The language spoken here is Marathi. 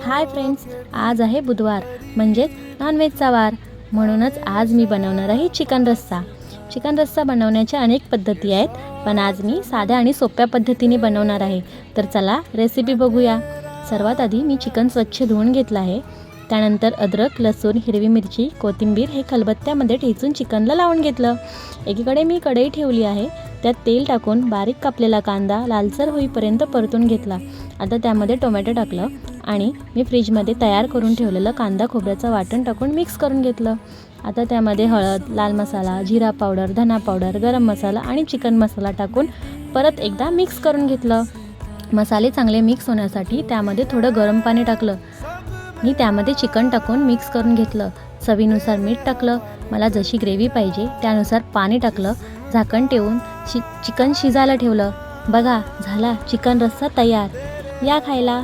हाय फ्रेंड्स, आज आहे बुधवार म्हणजेच नॉनव्हेजचा वार. म्हणूनच आज मी बनवणार आहे चिकन रस्सा. चिकन रस्सा बनवण्याच्या अनेक पद्धती आहेत, पण आज मी साध्या आणि सोप्या पद्धतीने बनवणार आहे. तर चला रेसिपी बघूया. सर्वात आधी मी चिकन स्वच्छ धुवून घेतलं आहे. त्यानंतर अद्रक, लसूण, हिरवी मिरची, कोथिंबीर हे खलबत्त्यामध्ये ठेचून चिकनला लावून घेतलं. एकीकडे मी कढई ठेवली आहे. त्यात तेल टाकून बारीक कापलेला कांदा लालसर होईपर्यंत परतून घेतला. आता त्यामध्ये टोमॅटो टाकलं आणि मी फ्रीजमध्ये तयार करून ठेवलेलं कांदा खोबऱ्याचं वाटण टाकून मिक्स करून घेतलं. आता त्यामध्ये हळद, लाल मसाला, जिरा पावडर, धना पावडर, गरम मसाला आणि चिकन मसाला टाकून परत एकदा मिक्स करून घेतलं. मसाले चांगले मिक्स होण्यासाठी त्यामध्ये थोडं गरम पाणी टाकलं. मी त्यामध्ये चिकन टाकून मिक्स करून घेतलं. चवीनुसार मीठ टाकलं. मला जशी ग्रेव्ही पाहिजे त्यानुसार पाणी टाकलं. झाकण ठेवून चिकन शिजायला ठेवलं. बघा, झाला चिकन रस्सा तयार. या खायला.